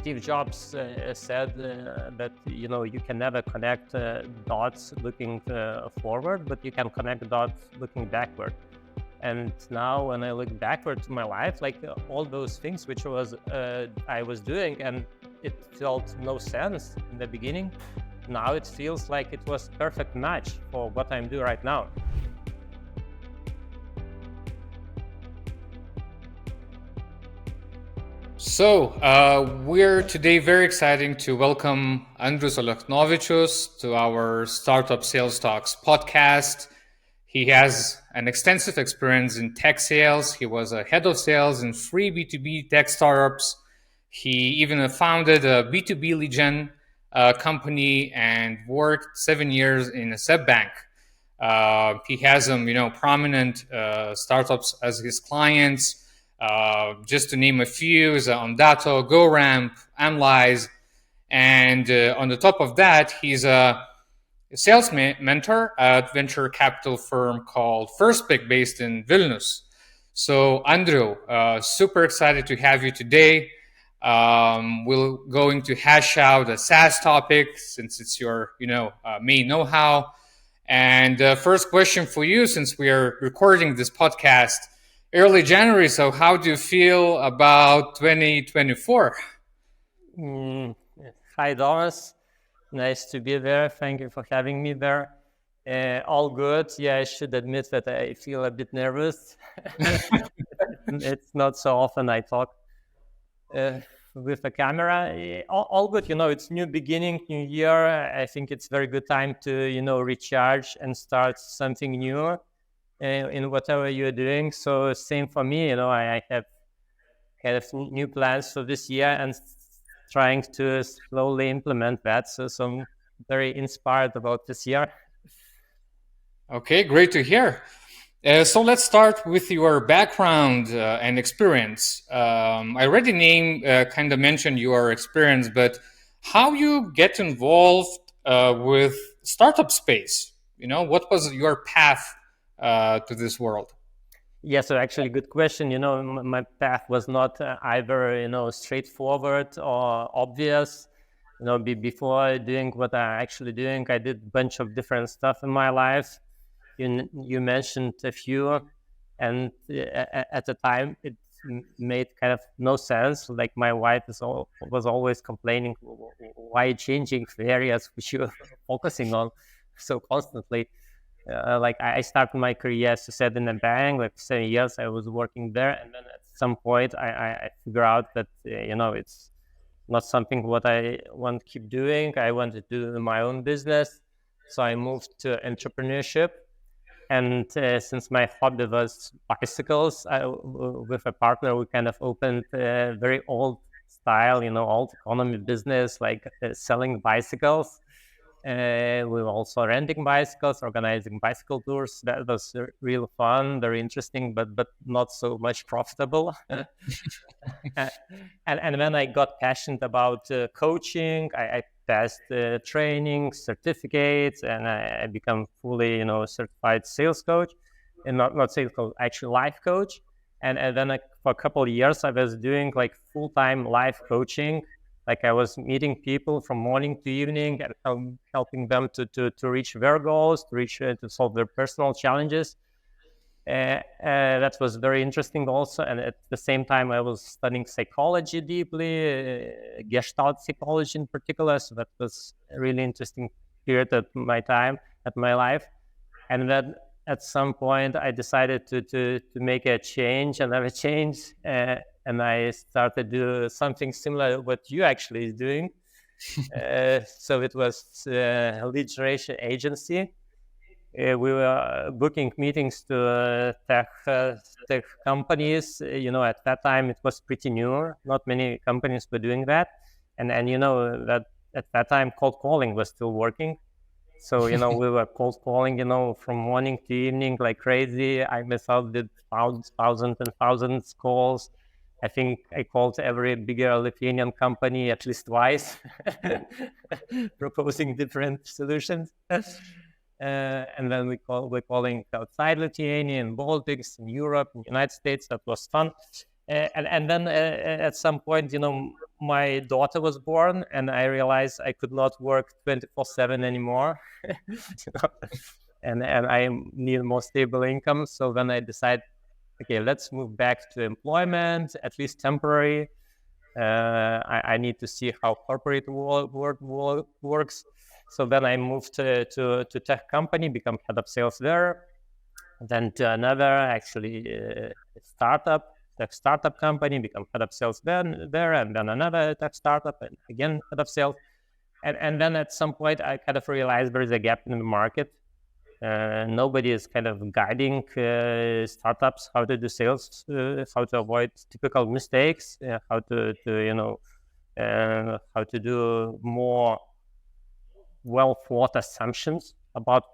Steve Jobs said that you can never connect dots looking forward, but you can connect dots looking backward. And now when I look backward to my life, like all those things which I was doing and it felt no sense in the beginning, now it feels like it was perfect match for what I'm doing right now. So we're today very exciting to welcome Andrius Olechnovicius to our Startup Sales Talks podcast. He has an extensive experience in tech sales. He was a head of sales in 3 B2B tech startups. He even founded a B2B lead gen company and worked 7 years in a SEB bank. He has some, prominent startups as his clients. Just to name a few, is Ondato, GoRamp, Amlize, and on the top of that, he's a sales mentor at venture capital firm called First Pick based in Vilnius. So, Andrew, super excited to have you today. We're going to hash out a SaaS topic since it's your, main know-how. And first question for you, since we are recording this podcast early January. So how do you feel about 2024? Hi, Thomas. Nice to be there. Thank you for having me there. All good. Yeah, I should admit that I feel a bit nervous. It's not so often I talk with a camera. All good. It's new beginning, new year. I think it's very good time to, recharge and start something new in whatever you're doing. So same for me, I have new plans for this year and trying to slowly implement that. So I'm very inspired about this year. Okay, great to hear. So let's start with your background and experience. I already mentioned your experience, but how you get involved with startup space? What was your path to this world? Yeah, so actually, good question. My path was not either, straightforward or obvious. Before doing what I'm actually doing, I did a bunch of different stuff in my life. You mentioned a few, and at the time, it made kind of no sense. Like my wife was always complaining, why changing the areas which you're focusing on so constantly. Like I started my career, as you said, in a bank. Like 7 years, I was working there, and then at some point, I figured out that it's not something what I want to keep doing. I want to do my own business, so I moved to entrepreneurship. And since my hobby was bicycles, with a partner, we kind of opened a very old style, old economy business, like selling bicycles. We were also renting bicycles, organizing bicycle tours. That was real fun, very interesting, but not so much profitable. and when I got passionate about coaching, I passed training, certificates, and I become fully, certified sales coach, and not sales coach, actually life coach. And then for a couple of years, I was doing like full-time life coaching. Like I was meeting people from morning to evening and helping them to reach their goals, to solve their personal challenges. That was very interesting also. And at the same time, I was studying psychology deeply, Gestalt psychology in particular. So that was a really interesting period at my life. And then at some point, I decided to make a change, another change. And I started to do something similar to what you actually is doing. So it was a lead generation agency. We were booking meetings to tech companies. At that time it was pretty new. Not many companies were doing that. And that at that time cold calling was still working. So, we were cold calling, from morning to evening like crazy. I myself did thousands and thousands calls. I think I called every bigger Lithuanian company at least twice, proposing different solutions. And then we're calling outside Lithuania, in Baltics, in Europe, in the United States. That was fun. And then at some point, my daughter was born, and I realized I could not work 24/7 anymore. And I need more stable income. So then I decided, okay, let's move back to employment, at least temporary. I need to see how corporate world works. So then I moved to tech company, become head of sales there. Then to another actually tech startup company, become head of sales there, and then another tech startup, and again head of sales. And then at some point I kind of realized there is a gap in the market. Nobody is kind of guiding startups how to do sales, how to avoid typical mistakes, how to how to do more well thought assumptions about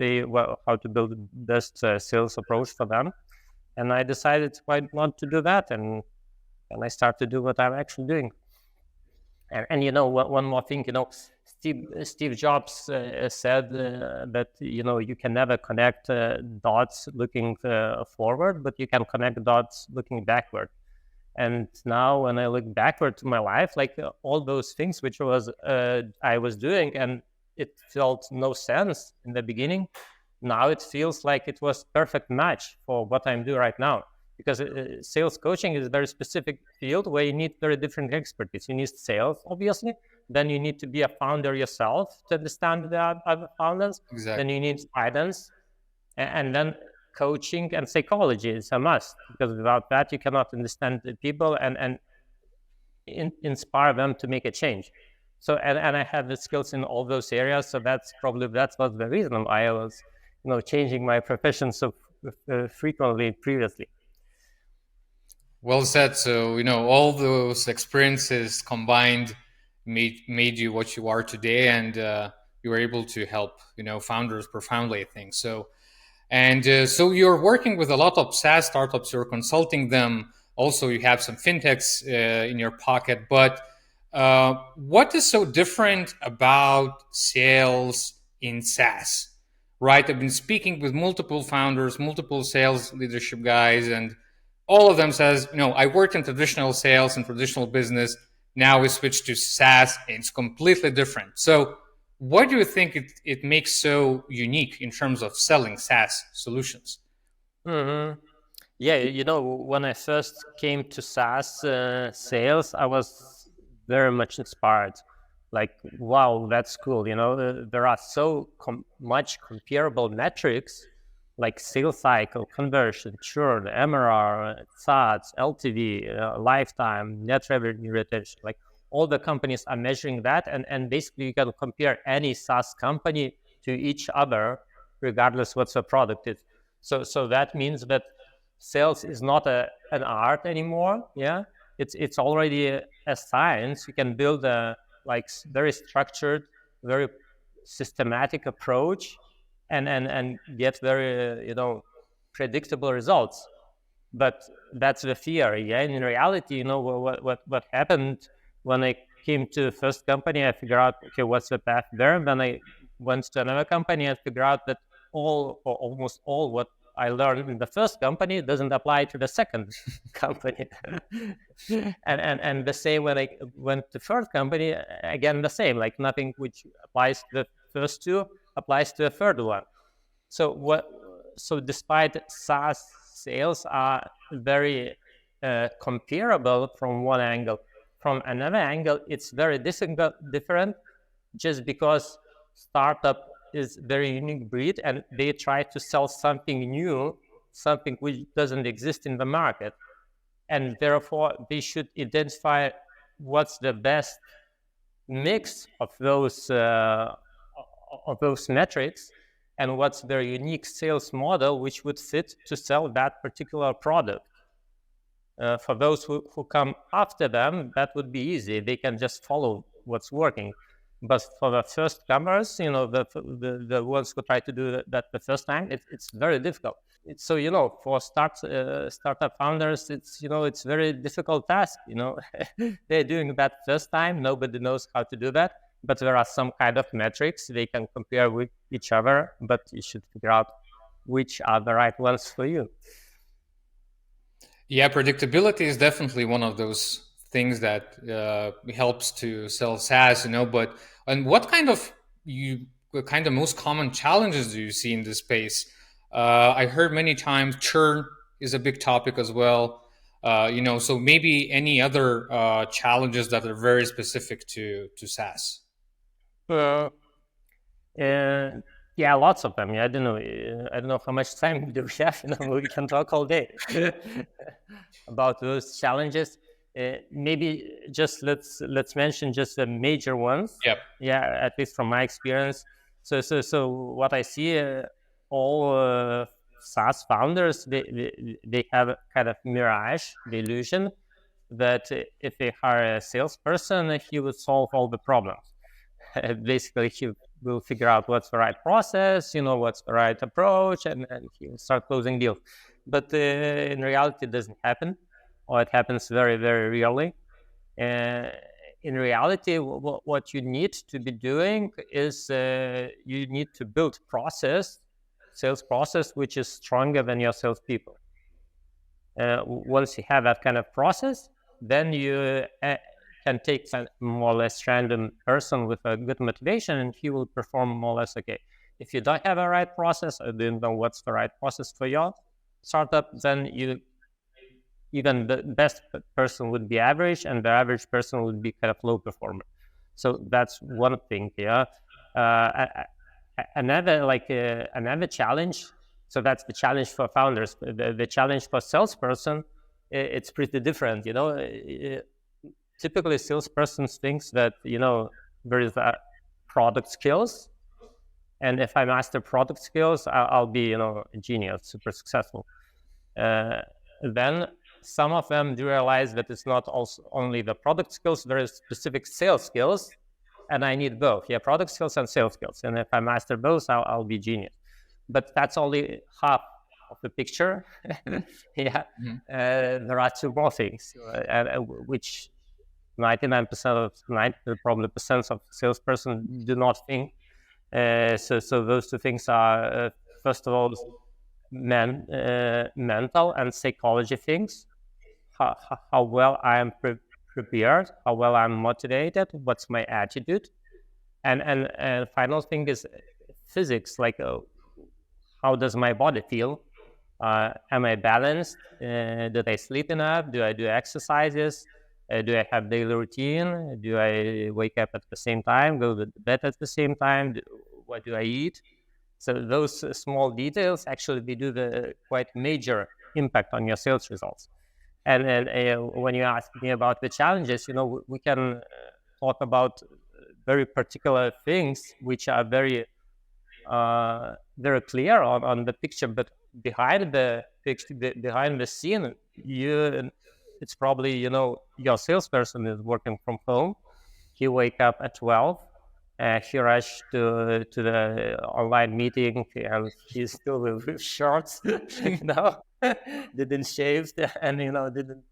how to build the best sales approach for them. And I decided why not to do that, and I start to do what I'm actually doing. And one more thing, Steve Jobs said that you can never connect dots looking forward, but you can connect dots looking backward. And now when I look backward to my life, like all those things which I was doing, and it felt no sense in the beginning, now it feels like it was perfect match for what I'm doing right now. Because sales coaching is a very specific field where you need very different expertise. You need sales, obviously. Then you need to be a founder yourself to understand the other founders. Exactly. Then you need guidance. And then coaching and psychology is a must. Because without that, you cannot understand the people and inspire them to make a change. So, and I have the skills in all those areas. So that was the reason why I was, changing my profession so frequently previously. Well said. So, all those experiences combined made you what you are today, and you were able to help, founders profoundly, I think. So, so you're working with a lot of SaaS startups, you're consulting them. Also, you have some fintechs in your pocket. But what is so different about sales in SaaS? Right? I've been speaking with multiple founders, multiple sales leadership guys, and all of them says, I worked in traditional sales and traditional business. Now we switch to SaaS. It's completely different. So what do you think it makes so unique in terms of selling SaaS solutions? Mm-hmm. Yeah, when I first came to SaaS sales, I was very much inspired. Like, wow, that's cool. There are so much comparable metrics like sales cycle, conversion, churn, MRR, SaaS, LTV, lifetime, net revenue retention. Like all the companies are measuring that, and basically you can compare any SaaS company to each other, regardless what the product is. So that means that sales is not an art anymore. Yeah, it's already a science. You can build a very structured, very systematic approach and get very predictable results. But that's the theory. Yeah, and in reality, what happened when I came to the first company, I figured out, okay, what's the path there. And then I went to another company and figured out that all or almost all what I learned in the first company doesn't apply to the second company. and the same when I went to third company, again the same, like nothing which applies to the first two applies to the third one. So despite SaaS sales are very comparable from one angle, from another angle it's very different, just because startup is very unique breed and they try to sell something new, something which doesn't exist in the market, and therefore they should identify what's the best mix of those metrics and what's their unique sales model which would fit to sell that particular product. For those who come after them, that would be easy. They can just follow what's working. But for the first comers, the ones who try to do that the first time, it's very difficult. So for startup founders, it's very difficult task. They're doing that first time. Nobody knows how to do that. But there are some kind of metrics they can compare with each other. But you should figure out which are the right ones for you. Yeah, predictability is definitely one of those things that helps to sell SaaS, but and what kind of most common challenges do you see in this space? I heard many times churn is a big topic as well. So maybe any other challenges that are very specific to SaaS. Uh, yeah, lots of them. Yeah, I don't know. I don't know how much time do we have. We can talk all day about those challenges. Maybe just let's mention just the major ones. Yep. Yeah, at least from my experience. So what I see, all SaaS founders, they have a kind of mirage, the illusion that if they hire a salesperson, he would solve all the problems. Basically, he will figure out what's the right process, what's the right approach, and he will start closing deals. But in reality, it doesn't happen, or it happens very, very rarely. In reality, what you need to be doing is you need to build sales process, which is stronger than your salespeople. Once you have that kind of process, then you can take a more or less random person with a good motivation, and he will perform more or less okay. If you don't have a right process, or don't know what's the right process for your startup, then even the best person would be average, and the average person would be kind of low performer. So that's one thing. Yeah. Another challenge. So that's the challenge for founders. The challenge for salesperson, it's pretty different. Typically, salesperson thinks that there is a product skills, and if I master product skills, I'll be a genius, super successful. Then some of them do realize that it's not also only the product skills, there is specific sales skills, and I need both. Yeah, product skills and sales skills. And if I master both, I'll be genius. But that's only half of the picture. Yeah, there are two more things, which 99% of salesperson do not think. So those two things are, first of all, mental and psychology things. How well I am prepared, how well I'm motivated, what's my attitude, and final thing is physics, like how does my body feel? Am I balanced? Did I sleep enough? Do I do exercises? Do I have daily routine? Do I wake up at the same time, go to bed at the same time? What do I eat? So those small details actually they do the quite major impact on your sales results. And when you ask me about the challenges, we can talk about very particular things which are very clear on the picture, but behind the picture, behind the scene, it's probably your salesperson is working from home. He wake up at 12. He rushed to the online meeting, and he's still with shorts, didn't shave, and didn't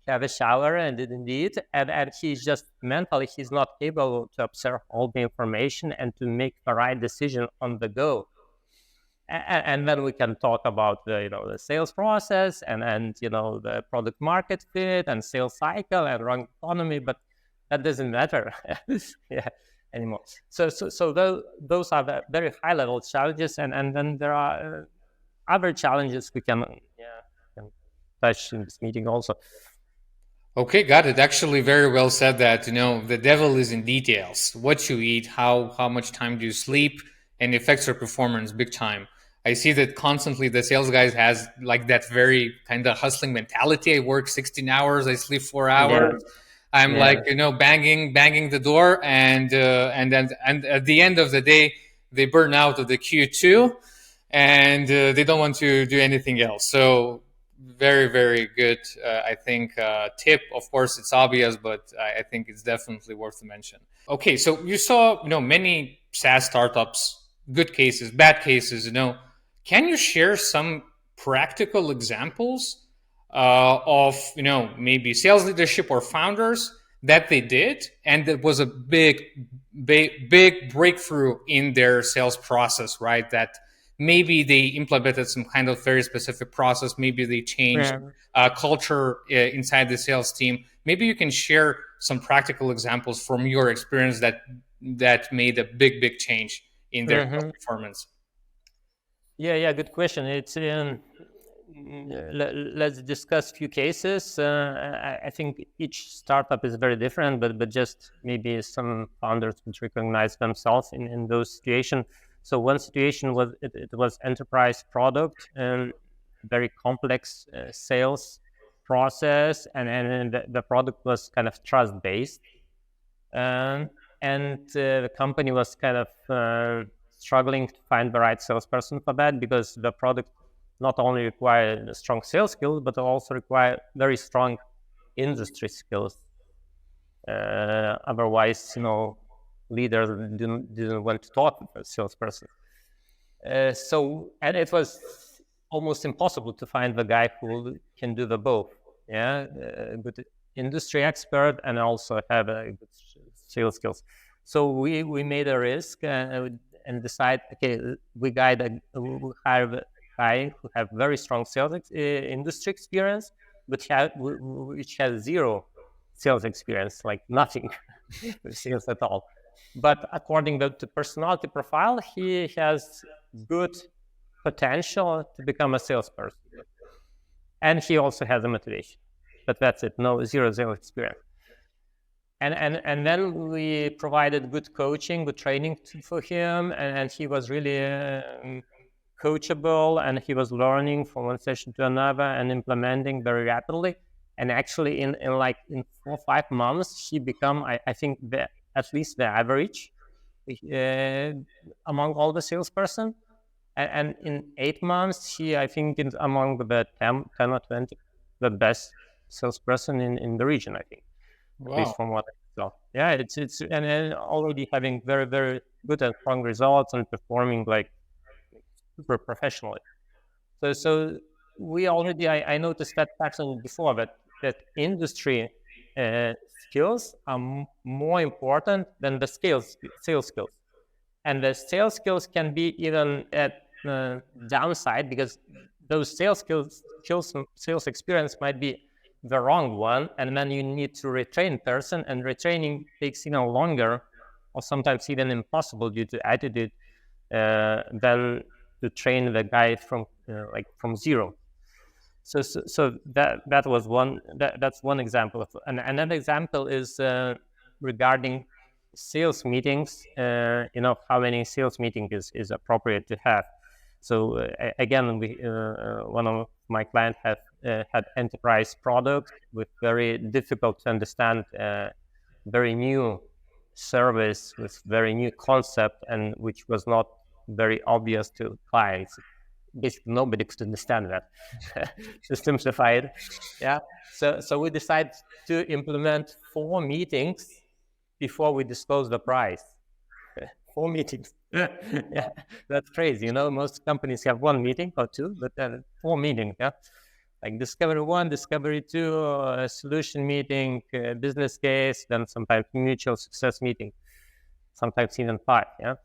have a shower and didn't eat, and he's just mentally he's not able to observe all the information and to make the right decision on the go. And then we can talk about the sales process and the product market fit and sales cycle and run economy, but that doesn't matter. Yeah. Anymore. So those are the very high level challenges, and then there are other challenges we can touch in this meeting also. Okay, got it. Actually, very well said that, the devil is in details. What you eat, how much time do you sleep, and affects your performance big time. I see that constantly the sales guys has like that very kind of hustling mentality. I work 16 hours, I sleep 4 hours. Yeah. I'm like, banging the door, and at the end of the day, they burn out of the Q2, and they don't want to do anything else. So very, very good. I think tip. Of course, it's obvious, but I think it's definitely worth to mention. Okay, so you saw many SaaS startups, good cases, bad cases. Can you share some practical examples of maybe sales leadership or founders that they did, and it was a big breakthrough in their sales process, right? That maybe they implemented some kind of very specific process, maybe they changed culture inside the sales team. Maybe you can share some practical examples from your experience that made a big change in their performance. Yeah, good question. It's let's discuss a few cases. I think each startup is very different, but just maybe some founders would recognize themselves in those situations. So one situation was it was enterprise product and very complex sales process, and the product was kind of trust based, and the company was kind of struggling to find the right salesperson for that, because the product not only required a strong sales skills, but also required very strong industry skills. Otherwise, leaders didn't want to talk with a salesperson. And it was almost impossible to find the guy who can do the both. Yeah, a good industry expert and also have a good sales skills. So we made a risk and decide, okay, we hire a guy who have very strong sales industry experience, but which has zero sales experience, like nothing with sales at all. But according to personality profile, he has good potential to become a salesperson, and he also has a motivation. But that's it. No, zero experience. And then we provided good coaching, good training for him, and he was really coachable, and he was learning from one session to another and implementing very rapidly. And actually, in 4 or 5 months, he become, I think, at least the average among all the salesperson. And in 8 months, he, I think, is among the 10 or 20 the best salesperson in the region, I think. Wow. At least from what I saw. Yeah, it's and already having very, very good and strong results and performing like super professionally. So we already, I noticed that pattern before, that industry skills are more important than the sales skills. And the sales skills can be even at downside, because those sales skills, sales experience might be the wrong one, and then you need to retrain person, and retraining takes longer, or sometimes even impossible due to attitude, than to train the guy from zero. So that was one. That's one example of, and another example is regarding sales meetings. How many sales meetings is appropriate to have. So again, one of my clients had enterprise product with very difficult to understand, very new service with very new concept, and which was not very obvious to clients. Basically, nobody could understand that. To simplify it, yeah. So we decided to implement 4 meetings before we disclose the price. 4 meetings. Yeah, that's crazy. Most companies have 1 meeting or 2, but then 4 meetings. Yeah, like discovery 1, discovery 2, solution meeting, business case, then sometimes mutual success meeting, sometimes even 5. Yeah.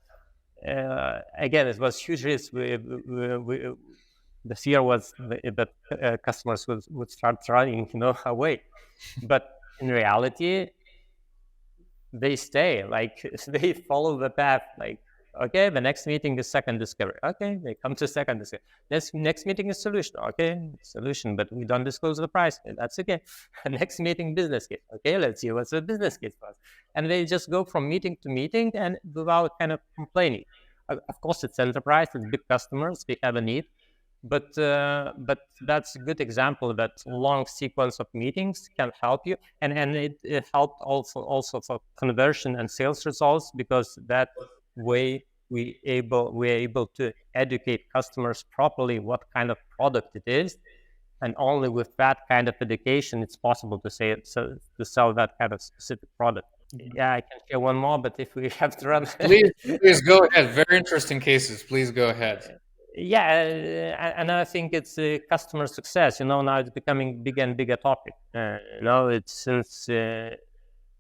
Again, it was huge risk. The fear was that customers would start running, away. But in reality, they stay. They follow the path. Okay, the next meeting is second discovery. Okay, they come to second discovery. Next meeting is solution. Okay, solution, but we don't disclose the price. That's okay. Next meeting, business case. Okay, let's see what's the business case for us. And they just go from meeting to meeting and without kind of complaining. Of course, it's enterprise, it's big customers, they have a need. But that's a good example that long sequence of meetings can help you, and it helped also for conversion and sales results, because that way we're able to educate customers properly what kind of product it is, and only with that kind of education it's possible to sell that kind of specific product. Yeah, I can share one more, but if we have to run, please go ahead. Very interesting cases. Please go ahead. Yeah, and I think it's customer success. Now it's becoming bigger and bigger topic. Since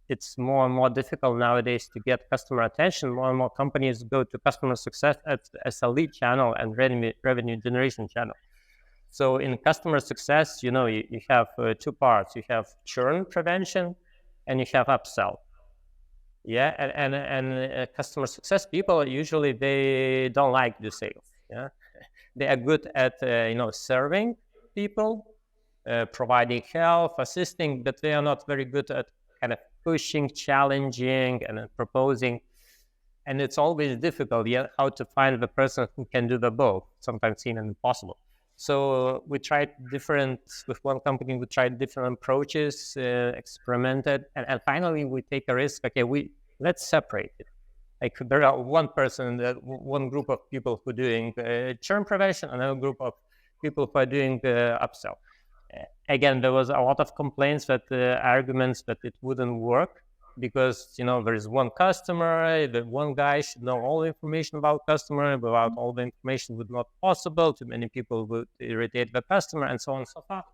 it's more and more difficult nowadays to get customer attention, more and more companies go to customer success as a lead channel and revenue generation channel. So in customer success, you have two parts. You have churn prevention and you have upsell. Yeah, and customer success people usually they don't like the sales. Yeah, they are good at serving people, providing help, assisting, but they are not very good at kind of pushing, challenging, and proposing. And it's always difficult, how to find the person who can do the both. Sometimes even impossible. So we tried with one company. We tried different approaches, experimented, and finally we take a risk. Okay, let's separate it. Like there are one group of people who are doing churn prevention, another group of people who are doing upsell. Again, there was a lot of complaints, arguments that it wouldn't work because there is one customer. The one guy should know all the information about customer. Without all the information, would not possible. Too many people would irritate the customer, and so on and so forth.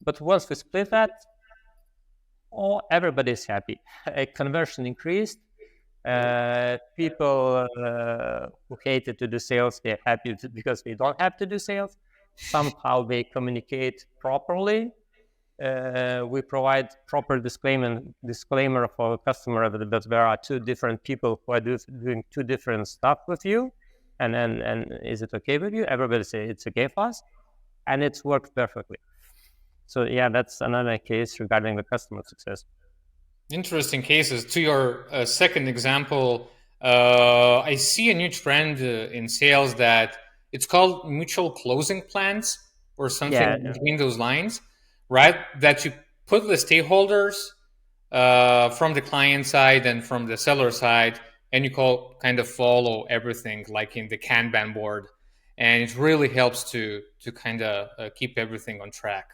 But once we split that, everybody is happy. Conversion increased. People who hated to do sales, they're happy because they don't have to do sales. Somehow they communicate properly. We provide proper disclaimer for a customer that there are two different people who are doing two different stuff with you, and is it okay with you? Everybody say it's okay for us, and it's worked perfectly. So yeah, that's another case regarding the customer success. Interesting cases. To your second example, I see a new trend in sales that it's called mutual closing plans or something between those lines, right? That you put the stakeholders from the client side and from the seller side, and you kind of follow everything like in the Kanban board, and it really helps to kind of keep everything on track.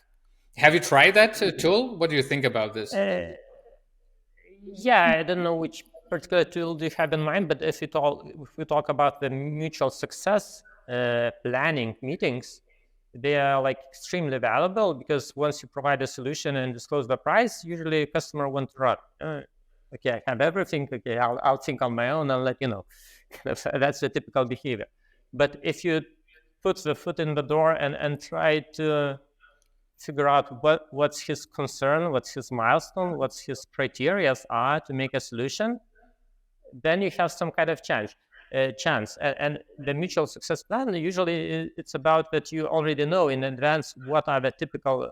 Have you tried that tool? What do you think about this? Yeah, I don't know which particular tool do you have in mind, but if we talk about the mutual success planning meetings, they are like extremely valuable because once you provide a solution and disclose the price, usually a customer won't run. Okay, I have everything. Okay, I'll think on my own and let you know. That's the typical behavior. But if you put the foot in the door and try to figure out what's his concern, what's his milestone, what's his criteria are to make a solution, then you have some kind of chance. And the mutual success plan, usually it's about that you already know in advance what are the typical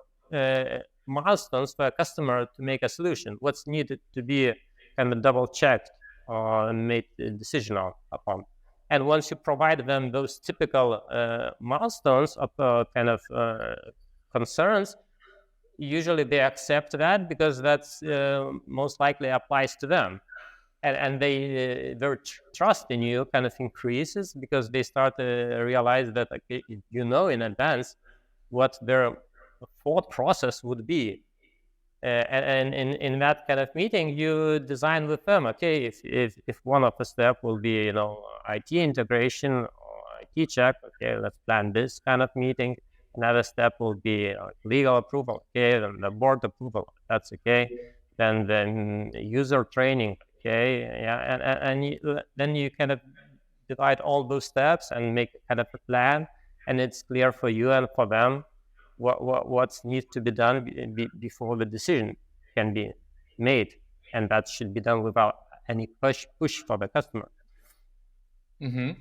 milestones for a customer to make a solution, what's needed to be kind of double checked or made a decision upon. And once you provide them those typical milestones of kind of concerns, usually they accept that because that's most likely applies to them, and their trust in you kind of increases because they start to realize that in advance what their thought process would be, and in that kind of meeting you design with them. Okay, if one of the step will be IT integration or IT check, okay, let's plan this kind of meeting. Another step will be legal approval, okay, then the board approval, that's okay. Then user training, okay, yeah, and then you kind of divide all those steps and make kind of a plan, and it's clear for you and for them what needs to be done before the decision can be made, and that should be done without any push for the customer. Mm-hmm.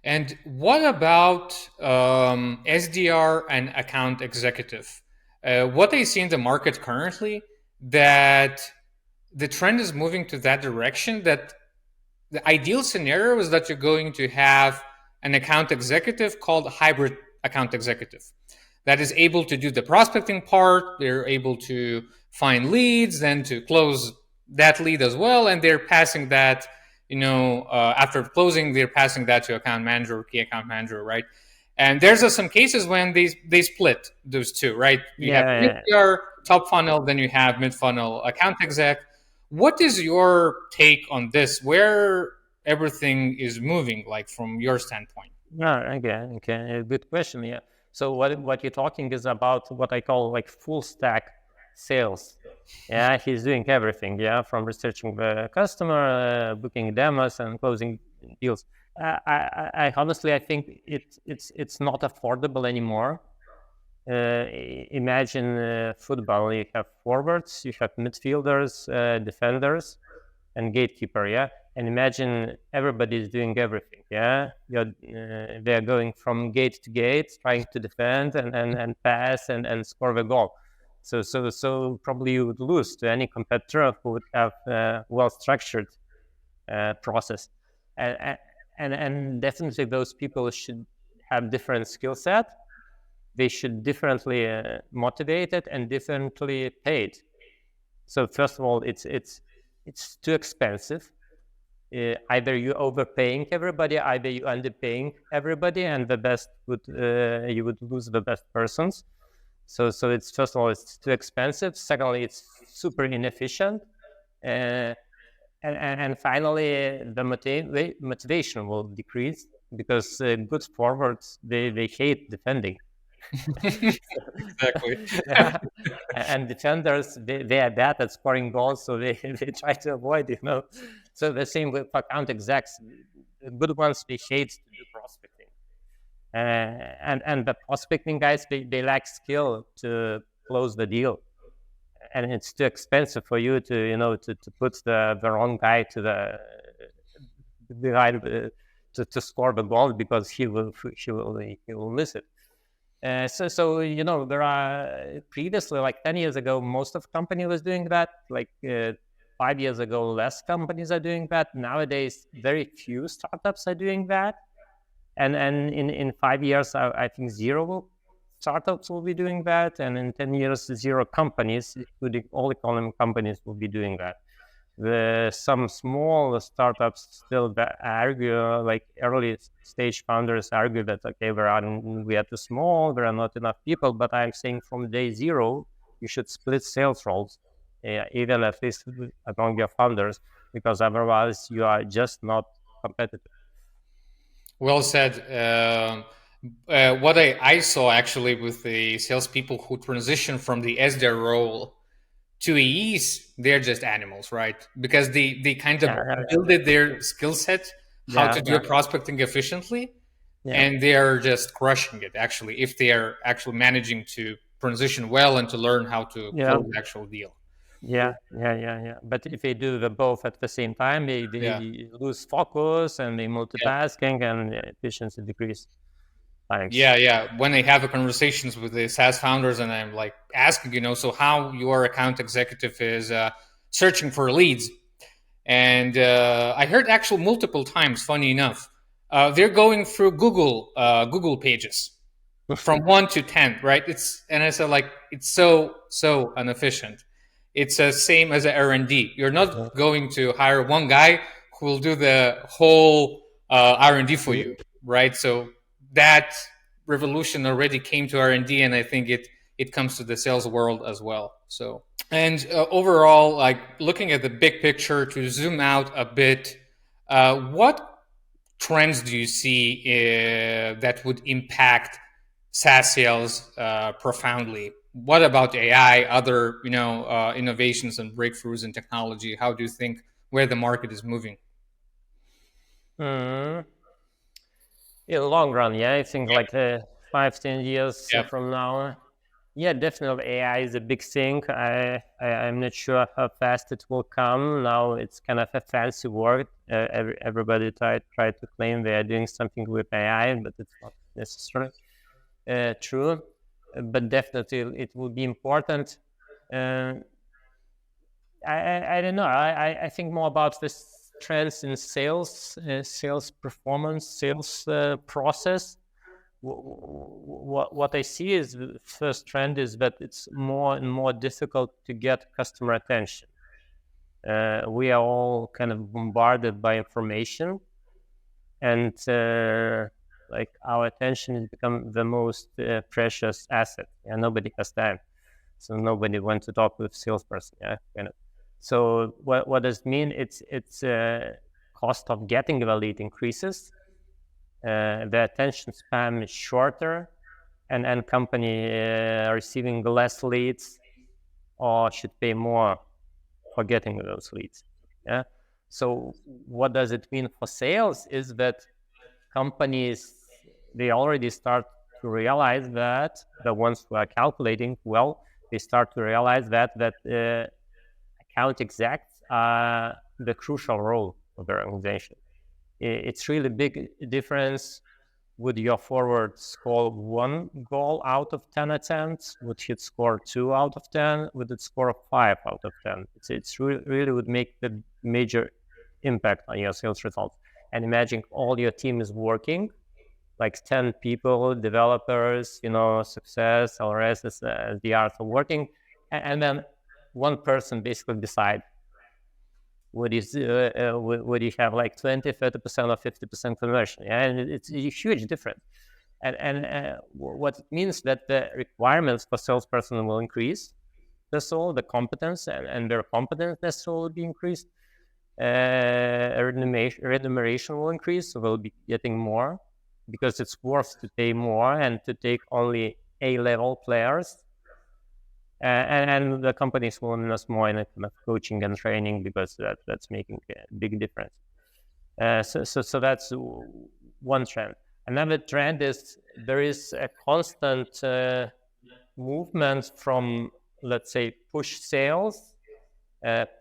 And what about SDR and account executive? What I see in the market currently, that the trend is moving to that direction, that the ideal scenario is that you're going to have an account executive called hybrid account executive that is able to do the prospecting part. They're able to find leads, then to close that lead as well, and they're passing that after closing, they're passing that to account manager or key account manager, right? And there's some cases when they split those two, right? You have SDR, top funnel, then you have mid funnel account exec. What is your take on this? Where everything is moving, like from your standpoint? Okay, good question. Yeah. So what you're talking is about what I call like full stack sales. Yeah, he's doing everything. Yeah, from researching the customer, booking demos, and closing deals. I honestly, I think it's not affordable anymore. Imagine football. You have forwards, you have midfielders, defenders, and gatekeeper. Yeah, and imagine everybody is doing everything. Yeah, they're going from gate to gate, trying to defend and pass and score the goal. So probably you would lose to any competitor who would have well structured process, and, and definitely those people should have different skill set. They should differently motivated and differently paid. So first of all, it's too expensive. Either you overpaying everybody, either you underpaying everybody, and the best would you would lose the best persons. So it's first of all it's too expensive. Secondly, it's super inefficient. And finally, the motivation will decrease because good forwards they hate defending. Exactly. Yeah. And defenders they are bad at scoring goals, so they try to avoid, So the same with account execs. The good ones they hate to do prospecting, and the prospecting guys they lack skill to close the deal, and it's too expensive for you to put the wrong guy to the guy to score the goal because he will miss it. So there are previously, like 10 years ago, most of company was doing that. Like 5 years ago, less companies are doing that. Nowadays, very few startups are doing that. And in 5 years, I think zero startups will be doing that. And in 10 years, zero companies, including all economic companies, will be doing that. Some small startups still argue, like early stage founders argue that, okay, we are too small, there are not enough people. But I'm saying from day zero, you should split sales roles, even at least among your founders, because otherwise you are just not competitive. Well said. What I saw actually with the salespeople who transition from the SDR role to AEs, they're just animals, right? Because they kind of build their skill set, how to do prospecting efficiently, and they are just crushing it, actually, if they are actually managing to transition well and to learn how to close the actual deal. Yeah. But if they do the both at the same time, they lose focus and they multitasking and efficiency decrease. Thanks. Yeah. When I have conversations with the SaaS founders and I'm like asking, so how your account executive is searching for leads. And I heard actual multiple times, funny enough, they're going through Google pages from 1 to 10, right? And I said, like, it's so inefficient. It's the same as a R&D. You're not going to hire one guy who will do the whole R&D for you, right? So that revolution already came to R&D, and I think it comes to the sales world as well. So, and overall, like looking at the big picture, to zoom out a bit, what trends do you see that would impact SaaS sales profoundly? What about AI, other innovations and breakthroughs in technology? How do you think where the market is moving? In the long run, I think like 5-10 years from now. Yeah, definitely AI is a big thing. I'm not sure how fast it will come. Now it's kind of a fancy word. Everybody try to claim they are doing something with AI, but it's not necessarily true. But definitely it will be important. I don't know. I think more about this trends in sales, sales performance, sales process. What I see is the first trend is that it's more and more difficult to get customer attention. We are all kind of bombarded by information, and like our attention has become the most precious asset. And nobody has time, so nobody wants to talk with salesperson. So what does it mean? It's cost of getting the lead increases. The attention span is shorter, and company receiving less leads or should pay more for getting those leads. So what does it mean for sales is that companies, they already start to realize that the ones who are calculating well, they start to realize that account execs are the crucial role of their organization. It's really big difference. Would your forward score 1 goal out of 10 attempts? Would he score 2 out of 10? Would it score 5 out of 10? It's really would make the major impact on your sales results. And imagine all your team is working, like 10 people, developers, success, LRS, SDRs are working, and then one person basically decide would you have like 20, 30% or 50% conversion? Yeah, and it's a huge difference. And what it means that the requirements for salesperson will increase. That's all. The competence and their competence will be increased. Remuneration will increase. So we'll be getting more because it's worth to pay more and to take only A-level players. And the companies will invest more in coaching and training because that's making a big difference. So that's one trend. Another trend is there is a constant movement from, let's say, push sales,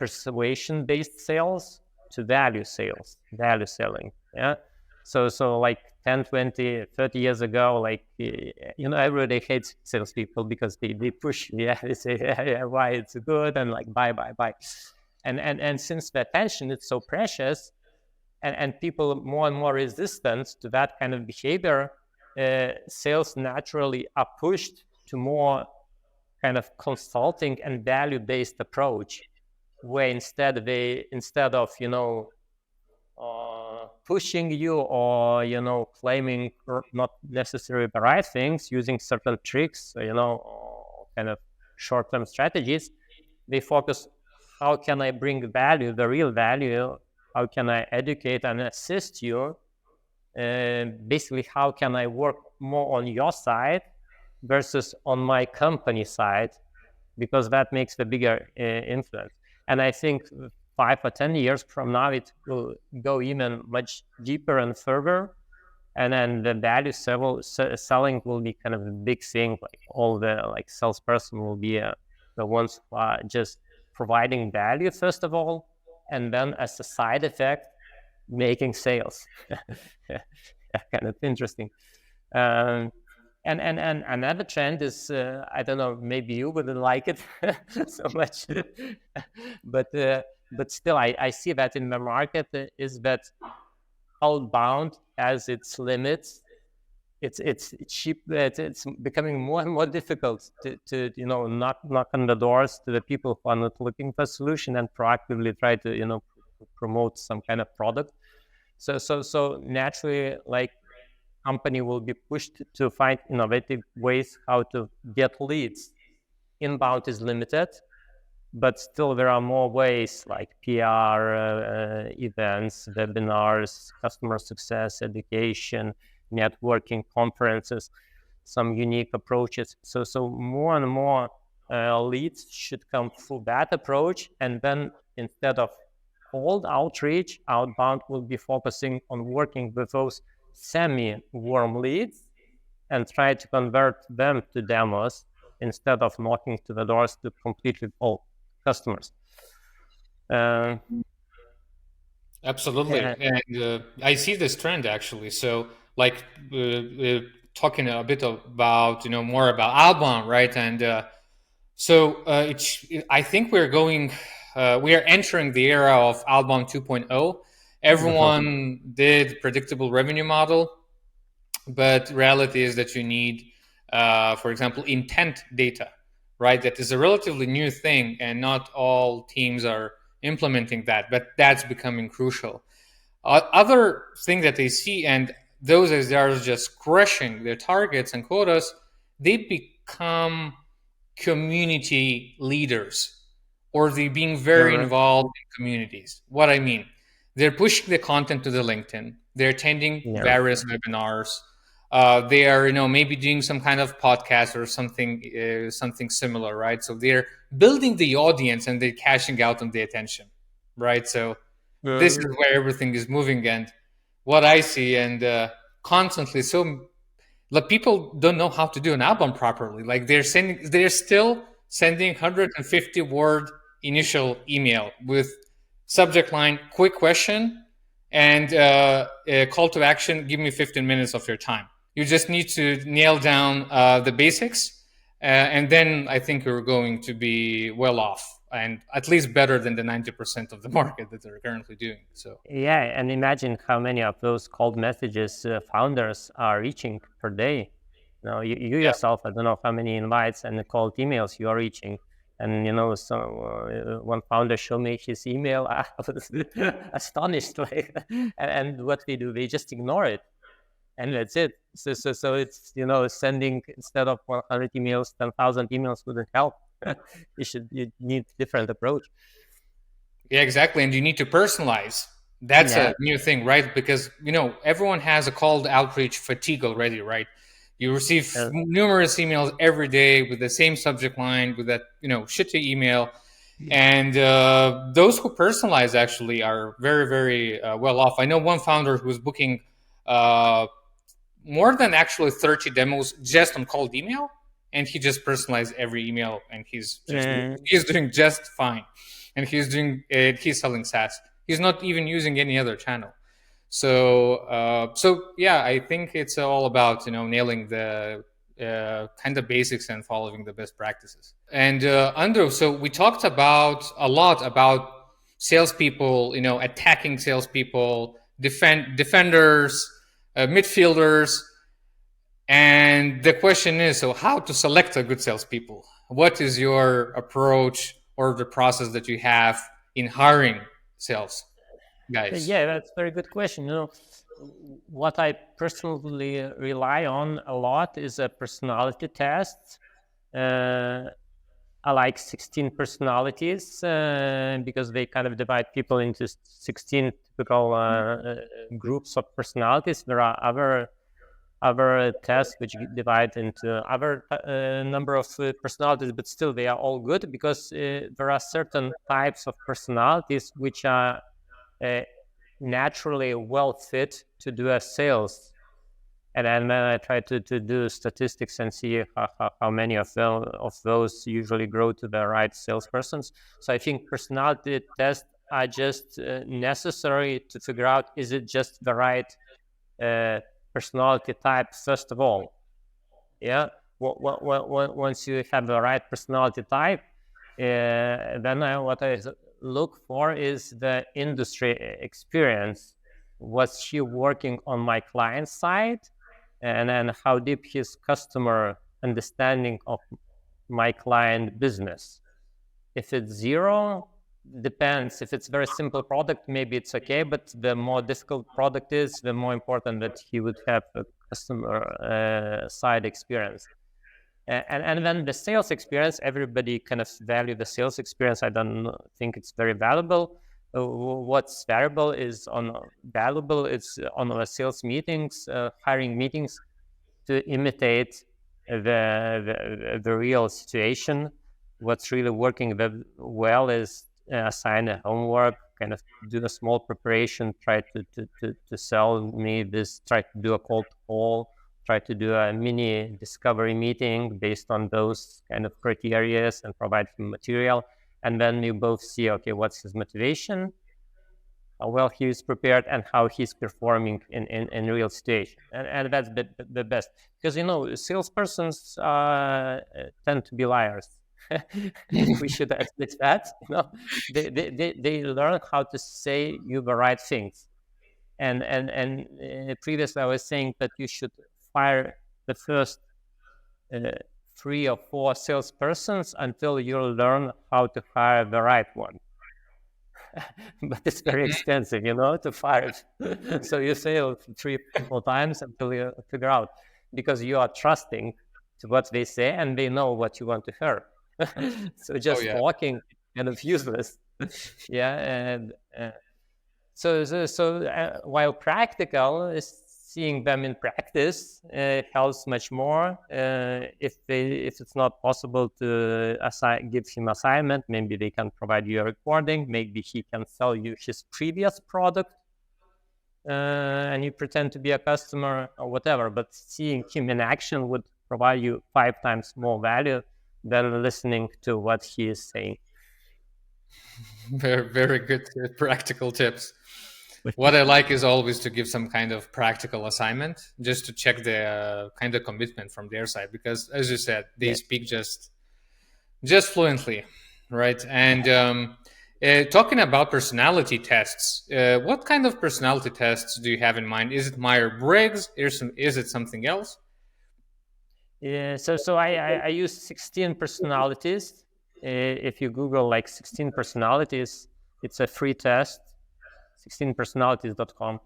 persuasion-based sales to value sales, value selling. Yeah. So like 10, 20, 30 years ago, like, everybody hates salespeople because they push, they say, why it's good, and like, buy. And since the attention is so precious, and people more and more resistant to that kind of behavior, sales naturally are pushed to more kind of consulting and value-based approach, where instead of, pushing you or claiming not necessarily the right things, using certain tricks, or kind of short-term strategies, they focus, how can I bring value, the real value? How can I educate and assist you? Basically, how can I work more on your side versus on my company side? Because that makes the bigger influence. And I think 5 or 10 years from now, it will go even much deeper and further. And then the value selling will be kind of a big thing. Like all the salesperson will be the ones who are just providing value first of all, and then as a side effect, making sales. Kind of interesting. And another trend is, I don't know, maybe you wouldn't like it so much, but still, I see that in the market is that outbound has its limits. It's cheap. It's becoming more and more difficult to knock on the doors to the people who are not looking for a solution and proactively try to promote some kind of product. So naturally, like, company will be pushed to find innovative ways how to get leads. Inbound is limited, but still there are more ways like PR, events, webinars, customer success, education, networking, conferences, some unique approaches. So more and more leads should come through that approach. And then instead of cold outreach, outbound will be focusing on working with those semi-warm leads and try to convert them to demos instead of knocking to the doors to completely all customers. Absolutely. And I see this trend actually. So like talking a bit about, more about outbound, right? And so I think we are entering the era of outbound 2.0. Everyone did predictable revenue model, but reality is that you need, for example, intent data, right? That is a relatively new thing, and not all teams are implementing that, but that's becoming crucial. Other thing that they see, and those SDRs just crushing their targets and quotas, they become community leaders, or they being very involved in communities. What I mean, they're pushing the content to the LinkedIn. They're attending various webinars. They are, maybe doing some kind of podcast or something similar, right? So they're building the audience and they're cashing out on the attention, right? So this is where everything is moving. And what I see, and constantly, so Like people don't know how to do an outbound properly. Like they're still sending 150 word initial email with subject line, quick question, and a call to action. Give me 15 minutes of your time. You just need to nail down the basics, and then I think you're going to be well off, and at least better than the 90% of the market that they're currently doing. So Yeah, and imagine how many of those cold messages founders are reaching per day. You yeah, yourself, I don't know how many invites and cold emails you are reaching. And so one founder showed me his email. I was astonished, like, and what we do, we just ignore it, and that's it. So it's sending instead of 100 emails, 10,000 emails wouldn't help. You need different approach. yeah, exactly. And you need to personalize. That's Yeah. a new thing, right? Because everyone has a cold outreach fatigue already, right? You receive Uh, numerous emails every day with the same subject line, with that shitty email, and those who personalize actually are very, very well off. I know one founder who was booking uh, more than actually 30 demos just on cold email, and he just personalized every email, and uh, he's doing just fine, and he's selling SaaS. He's not even using any other channel. So yeah, I think it's all about nailing the kind of basics and following the best practices. And Andrew, so we talked about a lot about salespeople, attacking salespeople, defenders, midfielders, and the question is, so how to select a good salespeople? What is your approach or the process that you have in hiring sales guys? Yeah, that's a very good question. What I personally rely on a lot is a personality test. Uh, I like 16 personalities because they kind of divide people into 16 typical groups of personalities. There are other tests which divide into other number of personalities, but still they are all good because there are certain types of personalities which are naturally well fit to do a sales. And then I try to do statistics and see how many of those usually grow to the right salespersons. So I think personality tests are just necessary to figure out, is it just the right personality type first of all? Yeah. Once you have the right personality type, then what I look for is the industry experience. Was she working on my client side? And then how deep his customer understanding of my client business. If it's zero, depends. If it's very simple product, maybe it's okay. But the more difficult product is, the more important that he would have a customer side experience. And then the sales experience, everybody kind of value the sales experience. I don't think it's very valuable. What's valuable is on the sales meetings, hiring meetings, to imitate the real situation. What's really working well is assign a homework, kind of do a small preparation, try to sell me this, try to do a cold call, try to do a mini discovery meeting based on those kind of criteria and provide him material. And then you both see, okay, what's his motivation, how well he is prepared, and how he's performing in real situation. And that's the best. Because, salespersons tend to be liars. We should admit that. They learn how to say you the right things. And previously I was saying that you should fire the first 3 or 4 salespersons until you learn how to hire the right one. But it's very expensive, to fire it. So you fail 3 or 4 times until you figure out, because you are trusting to what they say and they know what you want to hear. So just talking kind of useless. Yeah, and so while practical is seeing them in practice helps much more. If it's not possible to give him assignment, maybe they can provide you a recording. Maybe he can sell you his previous product and you pretend to be a customer or whatever, but seeing him in action would provide you 5 times more value than listening to what he is saying. Very, very good practical tips. What I like is always to give some kind of practical assignment just to check the kind of commitment from their side, because as you said, they Yes. speak just fluently, right? And talking about personality tests, what kind of personality tests do you have in mind? Is it Myers-Briggs? Is it something else? Yeah, so I use 16 personalities. If you Google like 16 personalities, it's a free test, 16personalities.com.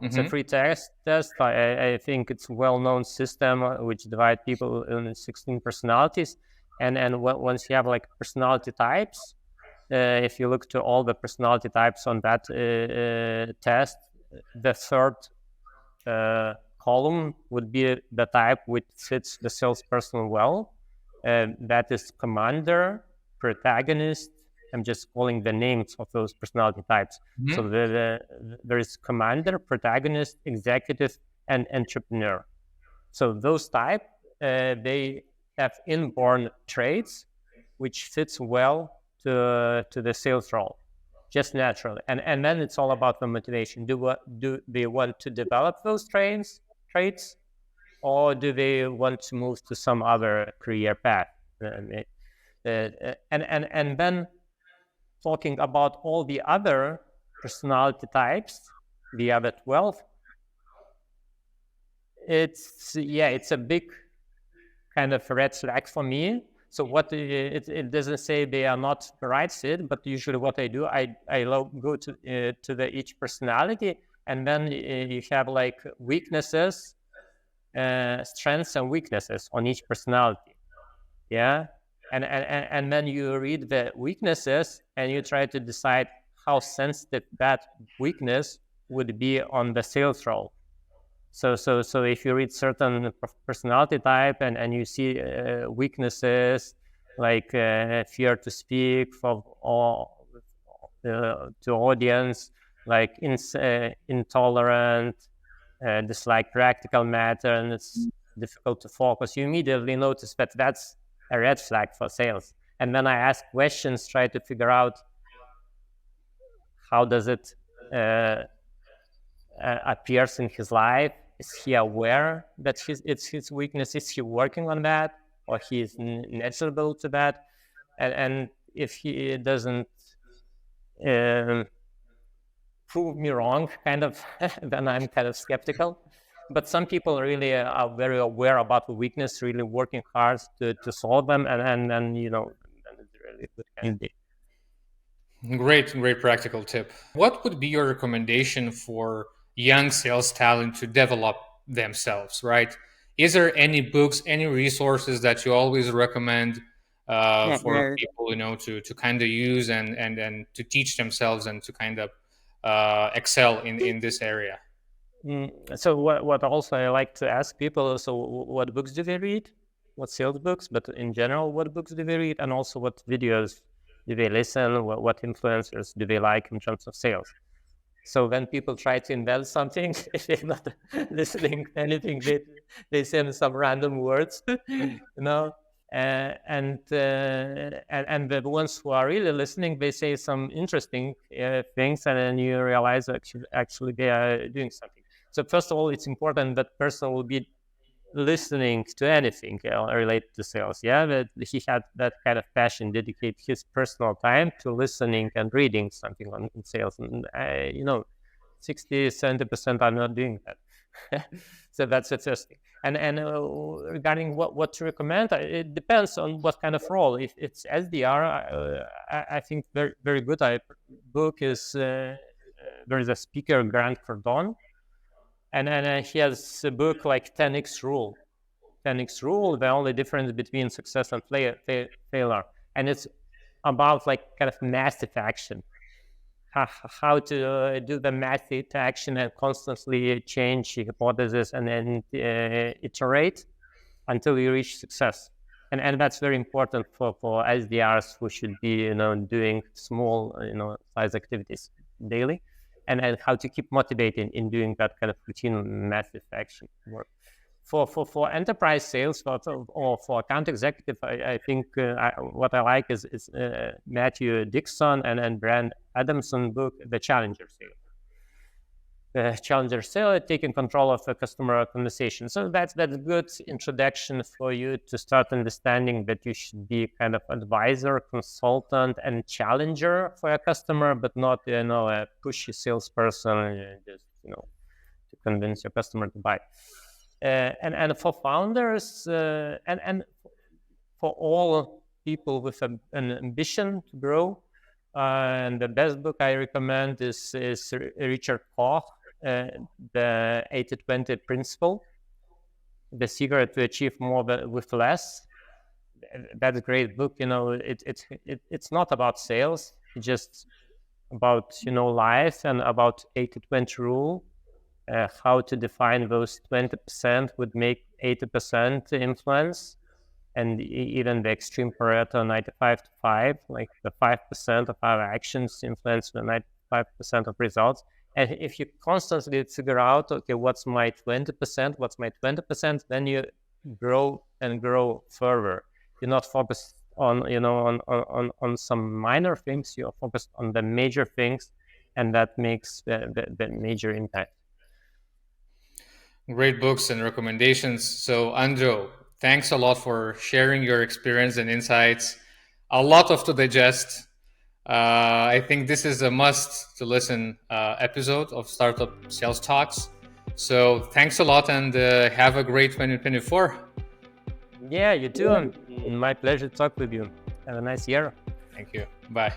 It's a free test. I think it's a well-known system which divide people in 16 personalities. And once you have like personality types, if you look to all the personality types on that test, the third column would be the type which fits the salesperson well. That is commander, protagonist. I'm just calling the names of those personality types. Mm-hmm. So there is commander, protagonist, executive, and entrepreneur. So those type, they have inborn traits which fits well to the sales role, just naturally. And then it's all about the motivation. Do they want to develop those traits, or do they want to move to some other career path? And then talking about all the other personality types, the other 12, it's a big kind of red flag for me. So what it doesn't say they are not the right fit, but usually what I do, I go to the each personality, and then you have like weaknesses, strengths and weaknesses on each personality. Yeah. And then you read the weaknesses and you try to decide how sensitive that weakness would be on the sales role. So if you read certain personality type and you see weaknesses like fear to speak for all to audience, like intolerant, dislike practical matter, and it's difficult to focus, you immediately notice that that's a red flag for sales. And then I ask questions, try to figure out how does it appears in his life. Is he aware that it's his weakness? Is he working on that, or he is natural to that? And if he doesn't prove me wrong, kind of, then I'm kind of skeptical. But some people really are very aware about the weakness, really working hard to solve them, and you know, it's really good candidate. Great practical tip. What would be your recommendation for young sales talent to develop themselves, right? Is there any books, any resources that you always recommend for people, to kind of use and to teach themselves and to kind of excel in this area? So what also I like to ask people, so what books do they read? What sales books? But in general, what books do they read? And also what videos do they listen? What influencers do they like in terms of sales? So when people try to invent something, if they're not listening to anything, they send some random words, and the ones who are really listening, they say some interesting things, and then you realize actually they are doing something. So first of all, it's important that person will be listening to anything related to sales. Yeah, that he had that kind of passion, dedicate his personal time to listening and reading something on sales. And 60-70% are not doing that. So that's the first thing. And regarding what to recommend, it depends on what kind of role. If it's SDR, I think very very good. Book is there is a speaker, Grant Cardone, and he has a book like 10x rule. 10x rule, the only difference between success and failure, and it's about like kind of massive action, how to do the massive action and constantly change hypothesis and then iterate until you reach success. And that's very important for SDRs who should be doing small size activities daily. and how to keep motivated in doing that kind of routine massive action work. For enterprise sales or for account executive, I think what I like is Matthew Dixon and Brand Adamson book, The Challenger Sale. The Challenger Sale, taking control of a customer conversation. So that's a good introduction for you to start understanding that you should be kind of advisor, consultant, and challenger for a customer, but not a pushy salesperson, just to convince your customer to buy. And for founders and for all people with an ambition to grow, and the best book I recommend is Richard Koch, the 80-20 principle, the secret to achieve more with less. That's a great book. It's not about sales, it's just about life and about 80-20 rule. How to define those 20% would make 80% influence, and even the extreme Pareto 95-5, like the 5% of our actions influence the 95% of results. And if you constantly figure out, okay, what's my 20%, then you grow and grow further. You're not focused on on some minor things. You're focused on the major things, and that makes the major impact. Great books and recommendations. So, Andrew, thanks a lot for sharing your experience and insights. A lot of to digest. I think this is a must to listen episode of Startup Sales Talks. So, thanks a lot, and have a great 2024. Yeah, you too. My pleasure to talk with you. Have a nice year. Thank you. Bye.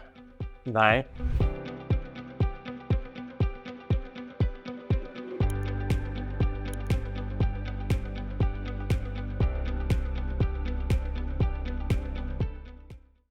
Bye.